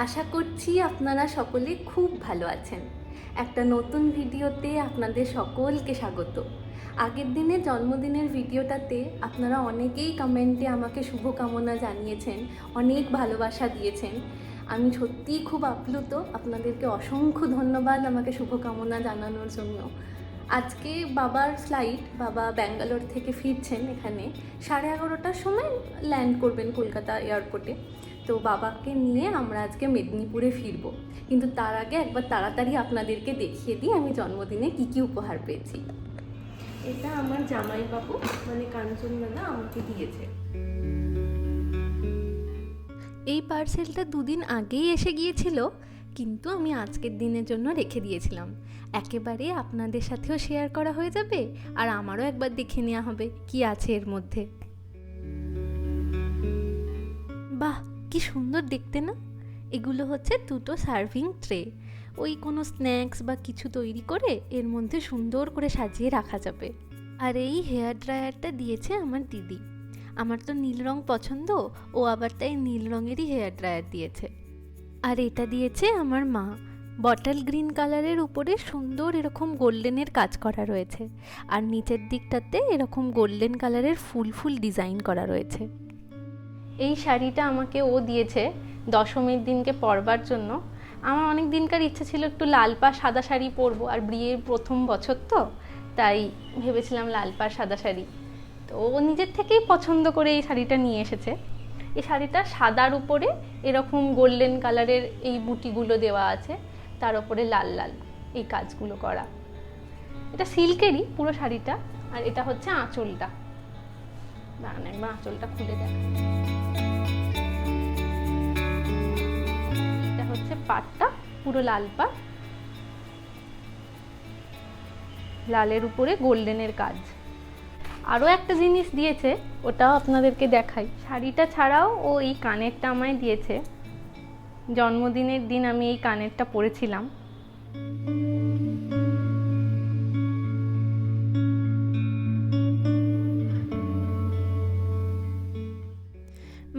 আশা করছি আপনারা সকলে খুব ভালো আছেন। একটা নতুন ভিডিওতে আপনাদের সকলকে স্বাগত। আগের দিনের জন্মদিনের ভিডিওটাতে আপনারা অনেকেই কমেন্টে আমাকে শুভকামনা জানিয়েছেন, অনেক ভালোবাসা দিয়েছেন। আমি সত্যিই খুব আপ্লুত, আপনাদেরকে অসংখ্য ধন্যবাদ আমাকে শুভকামনা জানানোর জন্য। আজকে বাবার ফ্লাইট, বাবা ব্যাঙ্গালোর থেকে ফিরছেন, এখানে 11:30টার সময় ল্যান্ড করবেন কলকাতা এয়ারপোর্টে। তো বাবাকে নিয়ে আমরা আজকে মেদিনীপুরে ফিরবো, কিন্তু তার আগে একবার তাড়াতাড়ি আপনাদেরকে দেখিয়ে দিই আমি জন্মদিনে কী কী উপহার পেয়েছি। এটা আমার জামাইবাবু মানে কাঞ্চন দাদা আমাকে দিয়েছে। এই পার্সেলটা দুদিন আগেই এসে গিয়েছিল, কিন্তু আমি আজকের দিনের জন্য রেখে দিয়েছিলাম। একেবারে আপনাদের সাথেও শেয়ার করা হয়ে যাবে, আর আমারও একবার দেখে নেওয়া হবে কি আছে এর মধ্যে। বাহ, কি সুন্দর দেখতে না! এগুলো হচ্ছে দুটো সার্ভিং ট্রে। ওই কোনো স্ন্যাক্স বা কিছু তৈরি করে এর মধ্যে সুন্দর করে সাজিয়ে রাখা যাবে। আর এই হেয়ার ড্রায়ারটা দিয়েছে আমার দিদি। আমার তো নীল রং পছন্দ, ও আবার তাই নীল রঙেরই হেয়ার ড্রায়ার দিয়েছে। আর এটা দিয়েছে আমার মা। বটল গ্রিন কালারের উপরে সুন্দর এরকম গোল্ডেনের কাজ করা রয়েছে, আর নিচের দিকটাতে এরকম গোল্ডেন কালারের ফুল ফুল ডিজাইন করা রয়েছে। এই শাড়িটা আমাকে ও দিয়েছে দশমীর দিনকে পরবার জন্য। আমার অনেক দিনকার ইচ্ছে ছিল একটু লাল পা সাদা শাড়ি পরবো, আর বিয়ের প্রথম বছর তো, তাই ভেবেছিলাম লাল পা সাদা শাড়ি। তো ও নিজের থেকেই পছন্দ করে এই শাড়িটা নিয়ে এসেছে। এই শাড়িটা সাদার উপরে এরকম গোল্ডেন কালারের এই বুটিগুলো দেওয়া আছে, তার উপরে লাল লাল এই কাজগুলো করা। এটা সিল্কেরই পুরো শাড়িটা। আর এটা হচ্ছে আঁচলটা, দাঁড়ান একবার আঁচলটা খুলে দেখা। এটা হচ্ছে পাটটা, পুরো লাল পাট, লালের উপরে গোল্ডেনের কাজ। আরও একটা জিনিস দিয়েছে, ওটাও আপনাদেরকে দেখাই। শাড়িটা ছাড়াও ও এই কানেরটা আমায় দিয়েছে। জন্মদিনের দিন আমি এই কানেরটা পরেছিলাম।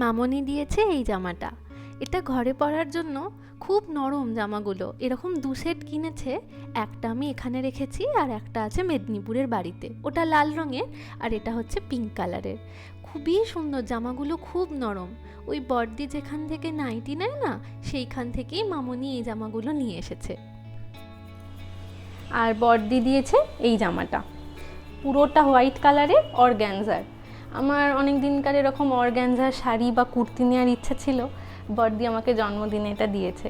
মামনি দিয়েছে এই জামাটা। এটা ঘরে পরার জন্য খুব নরম জামাগুলো, এরকম 2 সেট কিনেছে। একটা আমি এখানে রেখেছি, আর একটা আছে মেদিনীপুরের বাড়িতে, ওটা লাল রঙের, আর এটা হচ্ছে পিঙ্ক কালারের। খুবই সুন্দর জামাগুলো, খুব নরম। ওই বর্দি যেখান থেকে নাইটি নেয় না, সেইখান থেকেই মামনি এই জামাগুলো নিয়ে এসেছে। আর বর্দি দিয়েছে এই জামাটা, পুরোটা হোয়াইট কালারের অর্গ্যানজার। আমার অনেক দিনকার এরকম অর্গ্যানজার শাড়ি বা কুর্তি নেওয়ার ইচ্ছা ছিল, বর্দি আমাকে জন্মদিনে এটা দিয়েছে।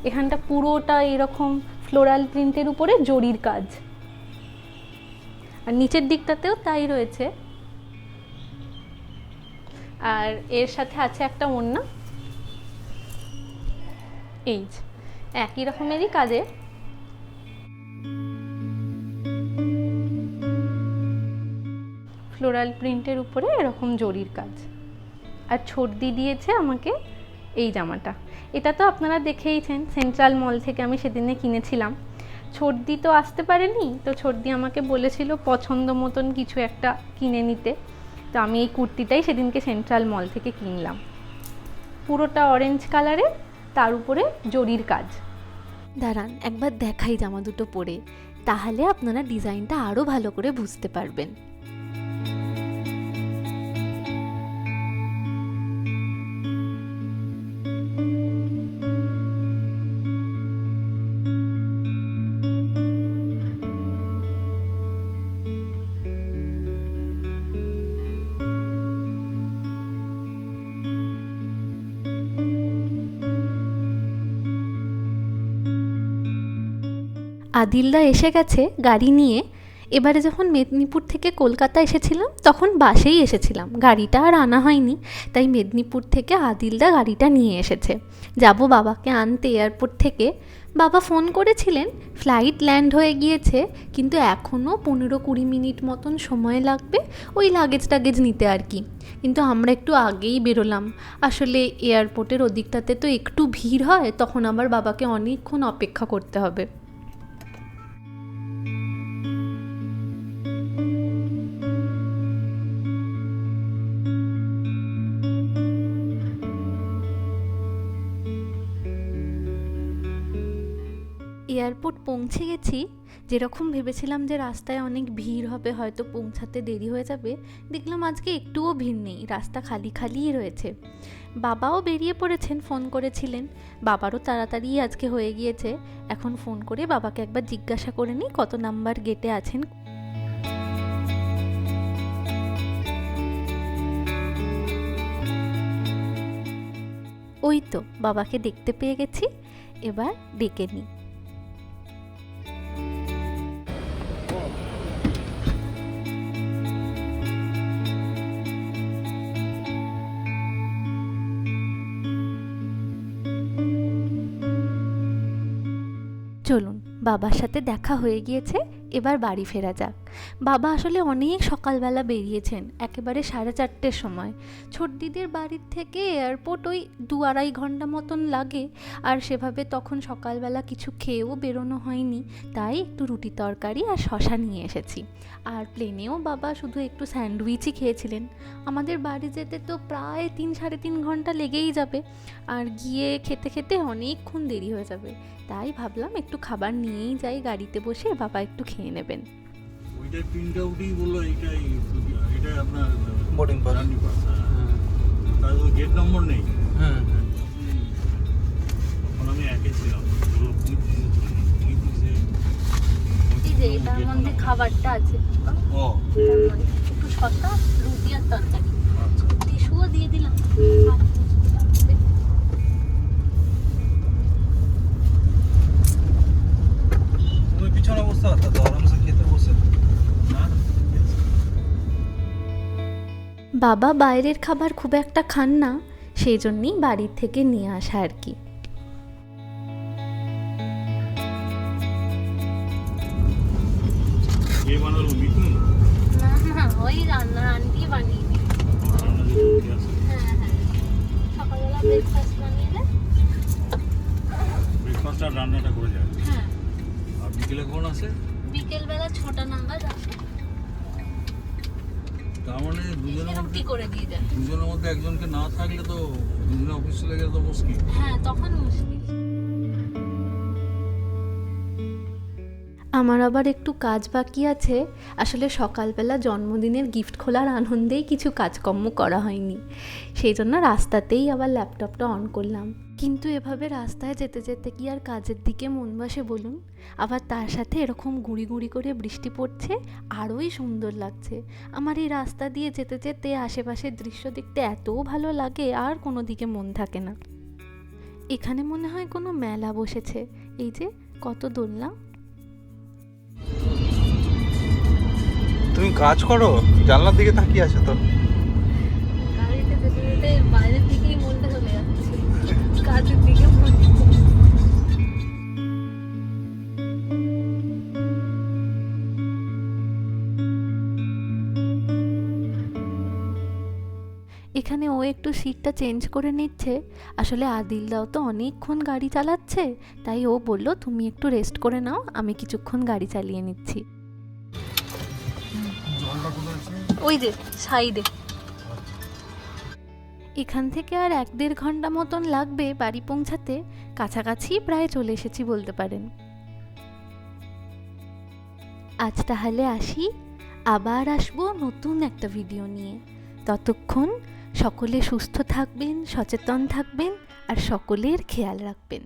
এখানটা পুরোটা এরকম ফ্লোরাল প্রিন্টের উপরে জরির কাজ, আর নিচের দিকটাতেও তাই রয়েছে। আর এর সাথে আছে একটা ওড়না, এই একই রকমেরই কাজে। ফ্লোরাল প্রিন্টের উপরে এরকম জরির কাজ। আর ছর্দি দিয়েছে আমাকে এই জামাটা। এটা তো আপনারা দেখেইছেন, সেন্ট্রাল মল থেকে আমি সেদিনে কিনেছিলাম। ছর্দি তো আসতে পারেনি, তো ছর্দি আমাকে বলেছিল পছন্দ মতন কিছু একটা কিনে নিতে। তো আমি এই কুর্তিটাই সেদিনকে সেন্ট্রাল মল থেকে কিনলাম। পুরোটা অরেঞ্জ কালারের, তার উপরে জরির কাজ। দাঁড়ান একবার দেখাই জামা দুটো পরে, তাহলে আপনারা ডিজাইনটা আরও ভালো করে বুঝতে পারবেন। আদিলদা এসে গেছে গাড়ি নিয়ে। এবারে যখন মেদিনীপুর থেকে কলকাতা এসেছিলাম তখন বাসেই এসেছিলাম, গাড়িটা আর আনা হয়নি। তাই মেদিনীপুর থেকে আদিলদা গাড়িটা নিয়ে এসেছে। যাব বাবাকে আনতে এয়ারপোর্ট থেকে। বাবা ফোন করেছিলেন, ফ্লাইট ল্যান্ড হয়ে গিয়েছে, কিন্তু এখনও 15-20 মিনিট মতন সময় লাগবে ওই লাগেজ টাগেজ নিতে আর কি। কিন্তু আমরা একটু আগেই বেরোলাম, আসলে এয়ারপোর্টের ওদিকটাতে তো একটু ভিড় হয়, তখন আবার বাবাকে অনেকক্ষণ অপেক্ষা করতে হবে। এয়ারপোর্ট পৌঁছে গেছি। যেরকম ভেবেছিলাম যে রাস্তায় অনেক ভিড় হবে, হয়তো পৌঁছাতে দেরি হয়ে যাবে, দেখলাম আজকে একটুও ভিড় নেই, রাস্তা খালি খালিই রয়েছে। বাবাও বেরিয়ে পড়েছেন, ফোন করেছিলেন, বাবারও তাড়াতাড়ি আজকে হয়ে গিয়েছে। এখন ফোন করে বাবাকে একবার জিজ্ঞাসা করে নিই কত নাম্বার গেটে আছেন। ওই তো বাবাকে দেখতে পেয়ে গেছি, এবার ডেকে নিই। চলুন, বাবার সাথে দেখা হয়ে গিয়েছে, এবার বাড়ি ফেরা যাক। বাবা আসলে অনেক সকালবেলা বেরিয়েছেন, একেবারে 4:30-র সময়। ছোট দিদির বাড়ির থেকে এয়ারপোর্ট ওই 2-2.5 ঘন্টা মতন লাগে, আর সেভাবে তখন সকালবেলা কিছু খেয়েও বেরোনো হয়নি, তাই একটু রুটি তরকারি আর শশা নিয়ে এসেছি। আর প্লেনেও বাবা শুধু একটু স্যান্ডউইচই খেয়েছিলেন। আমাদের বাড়ি যেতে তো প্রায় 3-3.5 ঘন্টা লেগেই যাবে, আর গিয়ে খেতে খেতে অনেকক্ষণ দেরি হয়ে যাবে, তাই ভাবলাম একটু খাবার নিয়েই যাই গাড়িতে বসে, বাবা একটু খেয়ে নেবেন। ওইটা প্রিন্ট আউটই বললো এটা আপনার বোর্ডিং পাস। তার গেট নম্বর নেই। হ্যাঁ তখন আমি একে ছিলাম। এই যে এটার মধ্যে খাবারটা আছে, ও এটার মধ্যে একটু শসা, রুটি আর তরকারি, আচ্ছা। টিস্যুও দিয়ে দিলাম। তুমি পিছনে বসতে পারতা তো, আরামসে খেতে বসে। না বাবা বাইরের খাবার খুব একটা খান না, সেই জন্যই বাড়ির থেকে নিয়ে আসা আর কি। কে বানালো মিঠুন? না না, ওই রান্নার আন্টি বানিয়ে দিই। রান্না যেতে উঠে আসে। হ্যাঁ হ্যাঁ, সকালবেলা ব্রেকফাস্ট বানিয়ে দেয়। ব্রেকফাস্ট আর রান্নাটা করে যায়। হ্যাঁ, আর বিকেলে কখন আসে? বিকেলবেলা 6টা নাগাদ আসে, তার মানে দুজনের রুটি মধ্যে করে দিয়ে যায়। দুজনের মধ্যে একজনকে না থাকলে তো দুজনে অফিস চলে গেলে তো মুশকিল। হ্যাঁ, তখন মুশকিল। আমার আবার একটু কাজ বাকি আছে। আসলে সকালবেলা জন্মদিনের গিফট খোলার আনন্দেই কিছু কাজকর্ম করা হয়নি, সেই জন্য রাস্তাতেই আবার ল্যাপটপটা অন করলাম। কিন্তু এভাবে রাস্তায় যেতে যেতে কি আর কাজের দিকে মন বসে বলুন? আবার তার সাথে এরকম গুঁড়ি গুঁড়ি করে বৃষ্টি পড়ছে, আরোই সুন্দর লাগছে। আমার এই রাস্তা দিয়ে যেতে যেতে আশেপাশের দৃশ্য দেখতে এত ভালো লাগে, আর কোনো দিকে মন থাকে না। এখানে মনে হয় কোনো মেলা বসেছে, এই যে কত দোলনা। তুমি কাজ করো, জানলার দিকে তাকিয়ে আছো তো। গাড়িতে যেতে যেতে বাইরের দিকেই মনটা চলে যাচ্ছে, কাজের দিকে মন। এখানে ও একটু সিটটা চেঞ্জ করে নিচ্ছে। আসলে আদিলদাও তো অনেকক্ষণ গাড়ি চালাচ্ছে, তাই ও বলল তুমি একটু রেস্ট করে নাও, আমি কিছুক্ষণ গাড়ি চালিয়ে নিচ্ছি। ওই যে সাইডে। এখান থেকে আর 1-1.5 ঘন্টা মতন লাগবে বাড়ি পৌঁছাতে, কাছাকাছি প্রায় চলে এসেছি বলতে পারেন। আজ তাহলে আসি, আবার আসবো নতুন একটা ভিডিও নিয়ে। ততক্ষণ সকলে সুস্থ থাকবেন, সচেতন থাকবেন, আর সকলের খেয়াল রাখবেন।